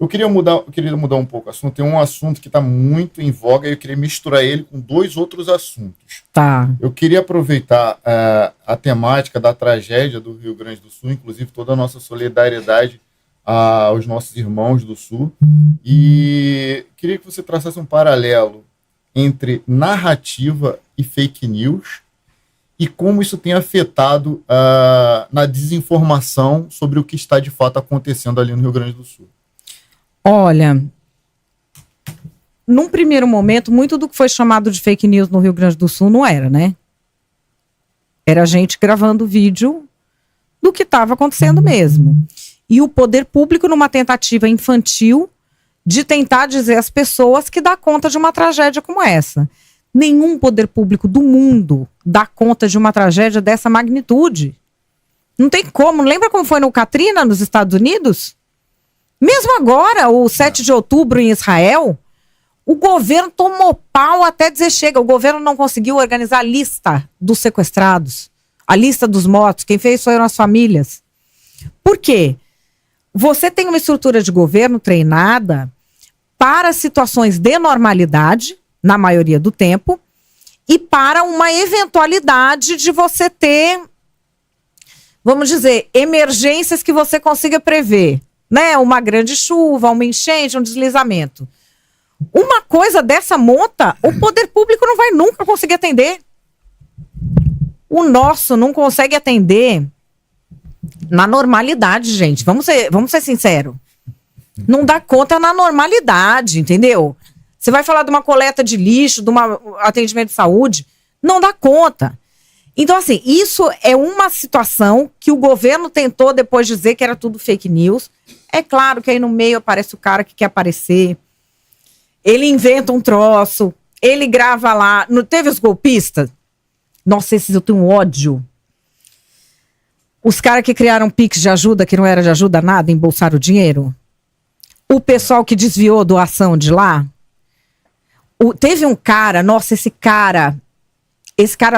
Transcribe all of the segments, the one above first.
Eu queria mudar um pouco o assunto. Tem um assunto que está muito em voga e eu queria misturar ele com 2 outros assuntos. Tá. Eu queria aproveitar a temática da tragédia do Rio Grande do Sul, inclusive toda a nossa solidariedade aos nossos irmãos do Sul, e queria que você traçasse um paralelo entre narrativa e fake news e como isso tem afetado na desinformação sobre o que está de fato acontecendo ali no Rio Grande do Sul. Olha, num primeiro momento, muito do que foi chamado de fake news no Rio Grande do Sul não era, né? Era gente gravando vídeo do que estava acontecendo mesmo. E o poder público, numa tentativa infantil de tentar dizer às pessoas que dá conta de uma tragédia como essa. Nenhum poder público do mundo dá conta de uma tragédia dessa magnitude. Não tem como. Lembra como foi no Katrina, nos Estados Unidos? Mesmo agora, o 7 de outubro em Israel, o governo tomou pau até dizer chega. O governo não conseguiu organizar a lista dos sequestrados, a lista dos mortos. Quem fez foram as famílias. Por quê? Você tem uma estrutura de governo treinada para situações de normalidade, na maioria do tempo, e para uma eventualidade de você ter, vamos dizer, emergências que você consiga prever. Né? Uma grande chuva, uma enchente, um deslizamento. Uma coisa dessa monta, o poder público não vai nunca conseguir atender. O nosso não consegue atender na normalidade, gente. Vamos ser sinceros. Não dá conta na normalidade, entendeu? Você vai falar de uma coleta de lixo, de um atendimento de saúde, não dá conta. Então, assim, isso é uma situação que o governo tentou depois dizer que era tudo fake news. É claro que aí no meio aparece o cara que quer aparecer. Ele inventa um troço, ele grava lá. Não teve os golpistas? Nossa, esses eu tenho ódio. Os caras que criaram Pix de ajuda, que não era de ajuda nada, embolsaram o dinheiro. O pessoal que desviou a doação de lá. Teve um cara, nossa, esse cara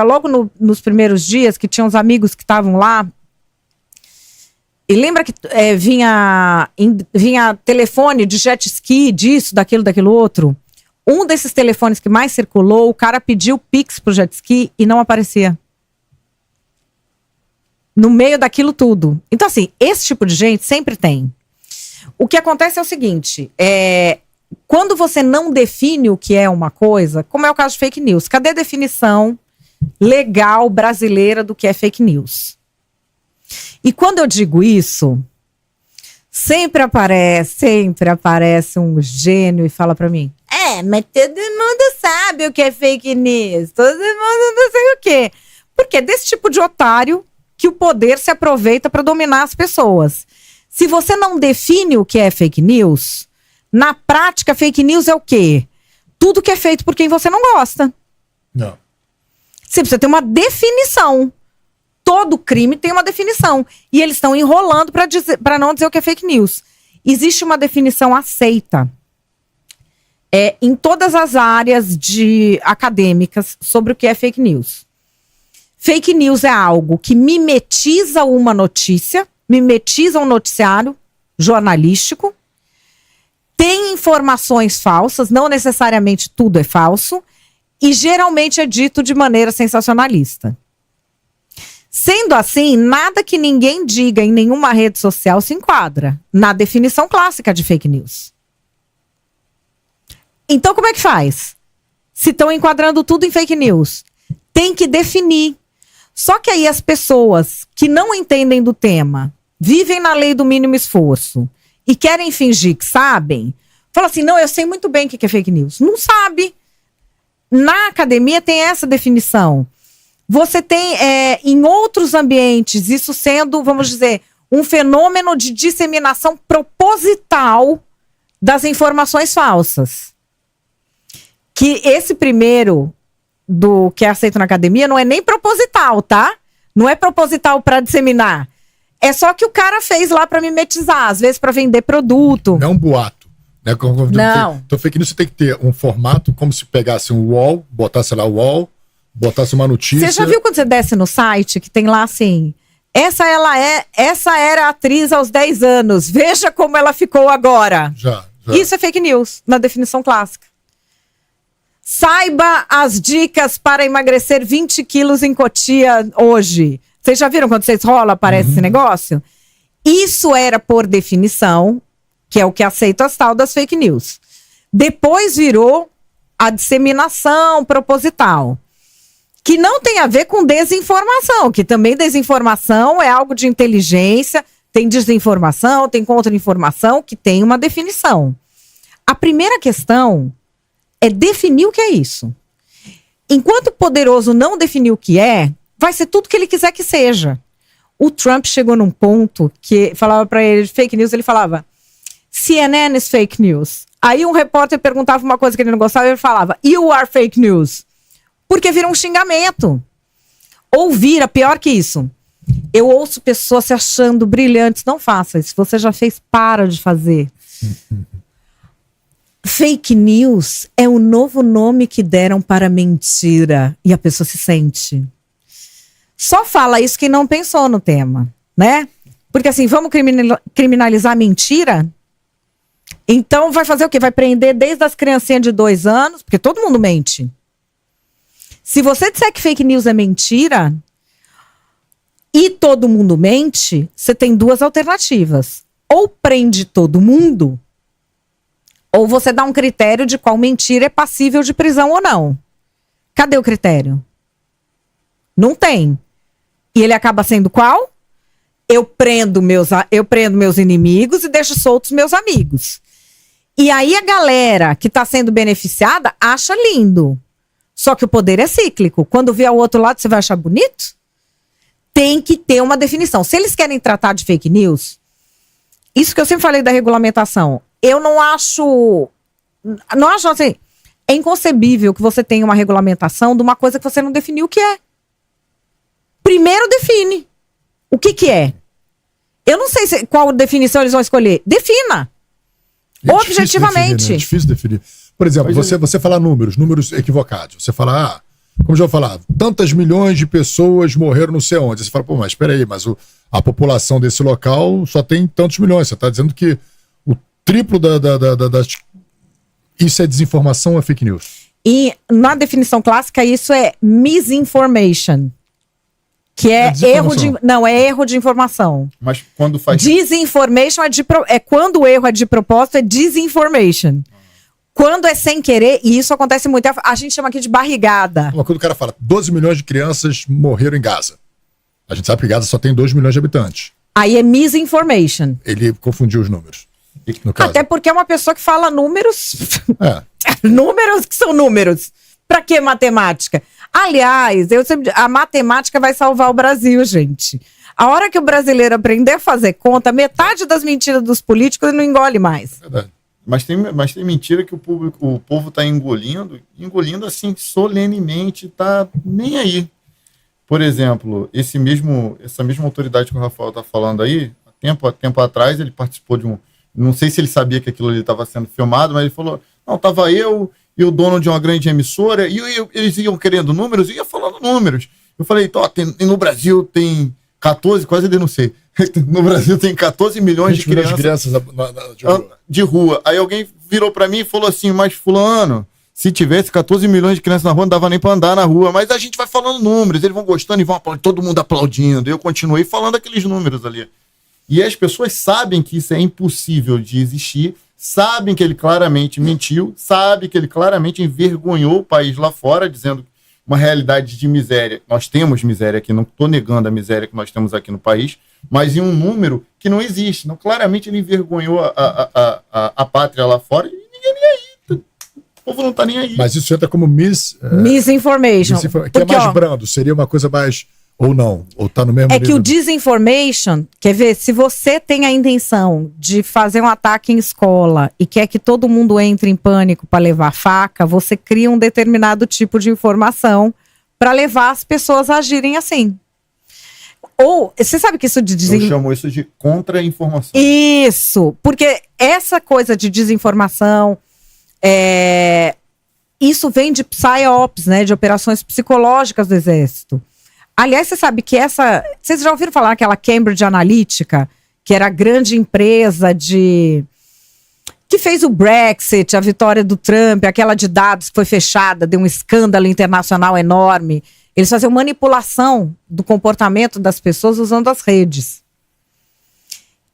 logo nos primeiros dias, que tinha uns amigos que estavam lá, e lembra que vinha telefone de jet ski, disso, daquilo outro. Um desses telefones que mais circulou, o cara pediu Pix pro jet ski e não aparecia. No meio daquilo tudo. Então, assim, esse tipo de gente sempre tem. O que acontece é o seguinte, quando você não define o que é uma coisa, como é o caso de fake news, cadê a definição legal brasileira do que é fake news? E quando eu digo isso, sempre aparece um gênio e fala pra mim, mas todo mundo sabe o que é fake news, todo mundo não sei o quê. Porque é desse tipo de otário que o poder se aproveita para dominar as pessoas. Se você não define o que é fake news, na prática, fake news é o quê? Tudo que é feito por quem você não gosta. Não. Você precisa ter uma definição. Todo crime tem uma definição. E eles estão enrolando para não dizer o que é fake news. Existe uma definição aceita em todas as áreas acadêmicas sobre o que é fake news. Fake news é algo que mimetiza uma notícia, mimetiza um noticiário jornalístico, tem informações falsas, não necessariamente tudo é falso, e geralmente é dito de maneira sensacionalista. Sendo assim, nada que ninguém diga em nenhuma rede social se enquadra na definição clássica de fake news. Então, como é que faz? Se estão enquadrando tudo em fake news, tem que definir. Só que aí as pessoas que não entendem do tema, vivem na lei do mínimo esforço e querem fingir que sabem, falam assim, não, eu sei muito bem o que é fake news. Não sabe. Na academia tem essa definição. Você tem, em outros ambientes, isso sendo, vamos dizer, um fenômeno de disseminação proposital das informações falsas. Que esse primeiro, do que é aceito na academia, não é nem proposital, tá? Não é proposital para disseminar. É só que o cara fez lá para mimetizar, às vezes para vender produto. Não é um boato. Né? Não. Então, fake news você tem que ter um formato como se pegasse um UOL, botasse lá o UOL, botasse uma notícia. Você já viu quando você desce no site, que tem lá assim, Essa era a atriz aos 10 anos. Veja como ela ficou agora. Já. Isso é fake news, na definição clássica. Saiba as dicas para emagrecer 20 quilos em Cotia hoje. Vocês já viram quando vocês rolam, aparece esse negócio? Isso era por definição, que é o que aceita as tal das fake news. Depois virou a disseminação proposital, que não tem a ver com desinformação, que também desinformação é algo de inteligência, tem desinformação, tem contra-informação, que tem uma definição. A primeira questão é definir o que é isso. Enquanto o poderoso não definir o que é, vai ser tudo que ele quiser que seja. O Trump chegou num ponto que falava para ele fake news, ele falava CNN is fake news. Aí um repórter perguntava uma coisa que ele não gostava e ele falava you are fake news. Porque vira um xingamento. Ou vira, pior que isso. Eu ouço pessoas se achando brilhantes. Não faça isso. Se você já fez, para de fazer. Fake news é o novo nome que deram para mentira. E a pessoa se sente. Só fala isso quem não pensou no tema, né? Porque assim, vamos criminalizar a mentira? Então vai fazer o quê? Vai prender desde as criancinhas de 2 anos, porque todo mundo mente. Se você disser que fake news é mentira e todo mundo mente, você tem 2 alternativas. Ou prende todo mundo, ou você dá um critério de qual mentira é passível de prisão ou não. Cadê o critério? Não tem. E ele acaba sendo qual? Eu prendo meus inimigos e deixo soltos meus amigos. E aí a galera que está sendo beneficiada acha lindo. Só que o poder é cíclico. Quando vier ao outro lado, você vai achar bonito? Tem que ter uma definição. Se eles querem tratar de fake news, isso que eu sempre falei da regulamentação, eu não acho assim, é inconcebível que você tenha uma regulamentação de uma coisa que você não definiu o que é. Primeiro define. O que é? Eu não sei qual definição eles vão escolher. Defina. Objetivamente. É difícil definir. Por exemplo, você falar números equivocados. Você fala, como já vou falar, tantas milhões de pessoas morreram não sei onde. Você fala, mas espera aí, mas a população desse local só tem tantos milhões. Você está dizendo que o triplo das... Isso é desinformação ou é fake news? E na definição clássica, isso é misinformation. Que é erro de informação. Mas quando faz... Disinformation é quando o erro é de propósito, é disinformation. Quando é sem querer, e isso acontece muito, a gente chama aqui de barrigada. Quando o cara fala, 12 milhões de crianças morreram em Gaza. A gente sabe que Gaza só tem 2 milhões de habitantes. Aí é misinformation. Ele confundiu os números. No caso. Até porque é uma pessoa que fala números... números que são números. Pra que matemática? Aliás, a matemática vai salvar o Brasil, gente. A hora que o brasileiro aprender a fazer conta, metade das mentiras dos políticos ele não engole mais. Verdade. Mas tem mentira que o povo está engolindo assim, solenemente, tá nem aí. Por exemplo, essa mesma autoridade que o Rafael está falando aí, tempo atrás, ele participou de um... Não sei se ele sabia que aquilo ali estava sendo filmado, mas ele falou, não, tava eu e o dono de uma grande emissora, e eles iam querendo números, e ia falando números. Eu falei, no Brasil tem 14, quase denunciei. No Brasil tem 14 milhões de crianças de rua. Aí alguém virou pra mim e falou assim, mas fulano, se tivesse 14 milhões de crianças na rua, não dava nem pra andar na rua. Mas a gente vai falando números, eles vão gostando e vão aplaudindo, todo mundo aplaudindo. Eu continuei falando aqueles números ali. E as pessoas sabem que isso é impossível de existir, sabem que ele claramente mentiu, sabem que ele claramente envergonhou o país lá fora, dizendo uma realidade de miséria. Nós temos miséria aqui, não estou negando a miséria que nós temos aqui no país, mas em um número que não existe. Não, claramente ele envergonhou a pátria lá fora e ninguém nem aí. O povo não está nem aí. Mas isso entra como misinformation. Que é mais brando, seria uma coisa mais... Ou não, ou tá no mesmo nível. Que o disinformation, quer ver, se você tem a intenção de fazer um ataque em escola e quer que todo mundo entre em pânico para levar faca, você cria um determinado tipo de informação para levar as pessoas a agirem assim. Ou, você sabe que isso de Eu chamo isso de contra-informação. Isso, porque essa coisa de desinformação, isso vem de PSYOPs, né, de operações psicológicas do Exército. Aliás, você sabe que vocês já ouviram falar naquela Cambridge Analytica, que era a grande empresa que fez o Brexit, a vitória do Trump, aquela de dados que foi fechada, deu um escândalo internacional enorme. Eles faziam manipulação do comportamento das pessoas usando as redes.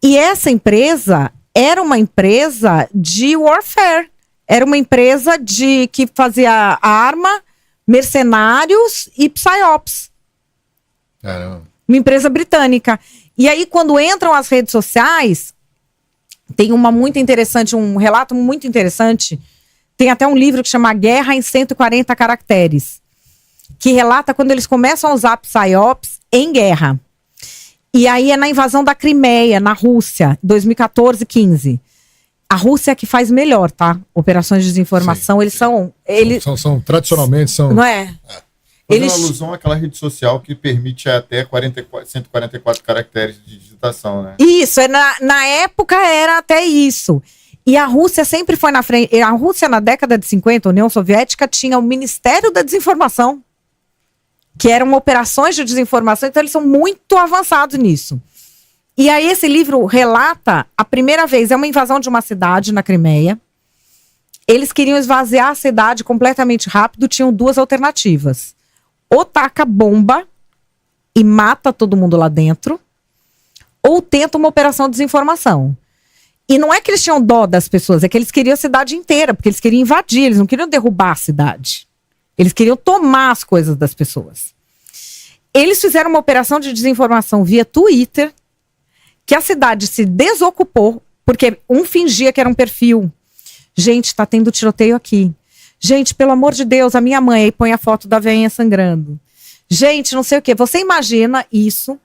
E essa empresa era uma empresa de warfare. Era uma empresa que fazia arma, mercenários e psyops. Caramba. Uma empresa britânica. E aí, quando entram as redes sociais, tem um relato muito interessante. Tem até um livro que chama Guerra em 140 Caracteres, que relata quando eles começam a usar psyops em guerra. E aí é na invasão da Crimeia, na Rússia, 2014, 15. A Rússia é que faz melhor, tá? Operações de desinformação, São tradicionalmente, são... Não é? Fazendo alusão àquela rede social que permite até 144 caracteres de digitação, né? Isso, na época era até isso. E a Rússia sempre foi na frente. A Rússia, na década de 50, a União Soviética, tinha o Ministério da Desinformação, que eram operações de desinformação, então eles são muito avançados nisso. E aí esse livro relata, a primeira vez, é uma invasão de uma cidade na Crimeia. Eles queriam esvaziar a cidade completamente rápido, tinham duas alternativas. Ou taca bomba e mata todo mundo lá dentro, ou tenta uma operação de desinformação. E não é que eles tinham dó das pessoas, é que eles queriam a cidade inteira, porque eles queriam invadir, eles não queriam derrubar a cidade. Eles queriam tomar as coisas das pessoas. Eles fizeram uma operação de desinformação via Twitter, que a cidade se desocupou, porque um fingia que era um perfil. Gente, tá tendo tiroteio aqui. Gente, pelo amor de Deus, a minha mãe, aí põe a foto da velhinha sangrando. Gente, não sei o quê. Você imagina isso,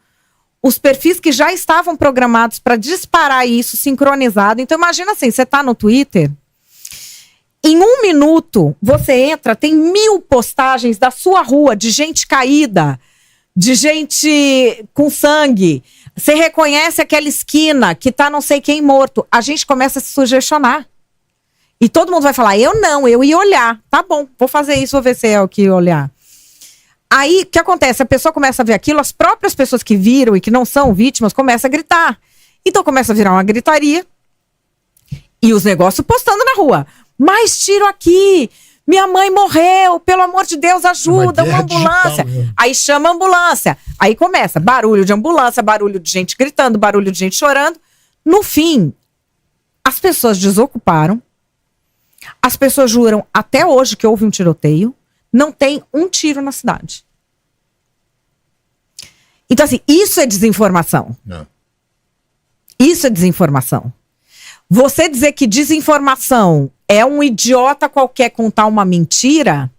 os perfis que já estavam programados para disparar isso, sincronizado. Então imagina assim, você tá no Twitter, em 1 minuto, você entra, tem 1000 postagens da sua rua, de gente caída, de gente com sangue. Você reconhece aquela esquina que tá não sei quem morto. A gente começa a se sugestionar. E todo mundo vai falar, eu ia olhar. Tá bom, vou fazer isso, vou ver se é o que olhar. Aí, o que acontece? A pessoa começa a ver aquilo, as próprias pessoas que viram e que não são vítimas começam a gritar. Então começa a virar uma gritaria. E os negócios postando na rua. Mais tiro aqui, minha mãe morreu, pelo amor de Deus, ajuda, uma ambulância. Digital, aí chama a ambulância, aí começa barulho de ambulância, barulho de gente gritando, barulho de gente chorando. No fim, as pessoas desocuparam, as pessoas juram até hoje que houve um tiroteio, não tem um tiro na cidade. Então assim, isso é desinformação. Não. Isso é desinformação. Você dizer que desinformação é um idiota qualquer contar uma mentira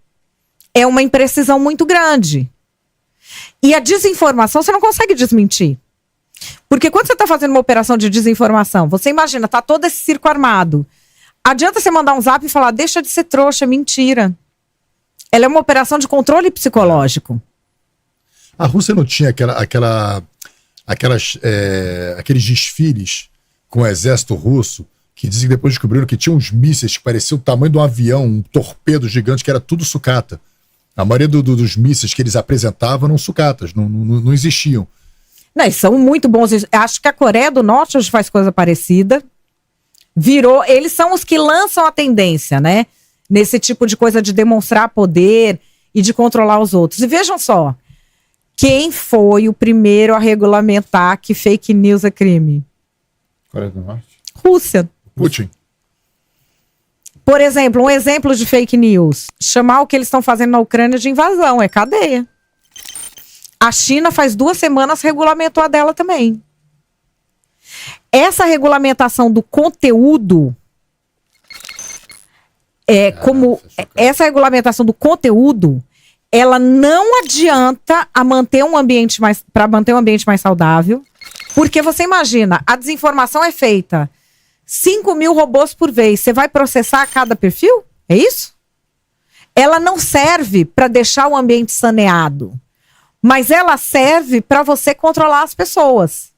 é uma imprecisão muito grande. E a desinformação você não consegue desmentir. Porque quando você está fazendo uma operação de desinformação, você imagina, tá todo esse circo armado. Adianta você mandar um zap e falar, deixa de ser trouxa, mentira. Ela é uma operação de controle psicológico. A Rússia não tinha aqueles desfiles com o exército russo, que dizem que depois descobriram que tinha uns mísseis que pareciam o tamanho de um avião, um torpedo gigante, que era tudo sucata. A maioria dos mísseis que eles apresentavam eram sucatas, não existiam. Não, eles são muito bons. Acho que a Coreia do Norte hoje faz coisa parecida. Eles são os que lançam a tendência, né? Nesse tipo de coisa de demonstrar poder e de controlar os outros. E vejam só, quem foi o primeiro a regulamentar que fake news é crime? Coreia do Norte? Rússia. Putin. Por exemplo, um exemplo de fake news. Chamar o que eles estão fazendo na Ucrânia de invasão, é cadeia. A China faz 2 semanas regulamentou a dela também. Essa regulamentação do conteúdo essa regulamentação do conteúdo, ela não adianta para manter um ambiente mais saudável, porque você imagina, a desinformação é feita 5.000 robôs por vez, você vai processar cada perfil? É isso? Ela não serve para deixar o ambiente saneado, mas ela serve para você controlar as pessoas.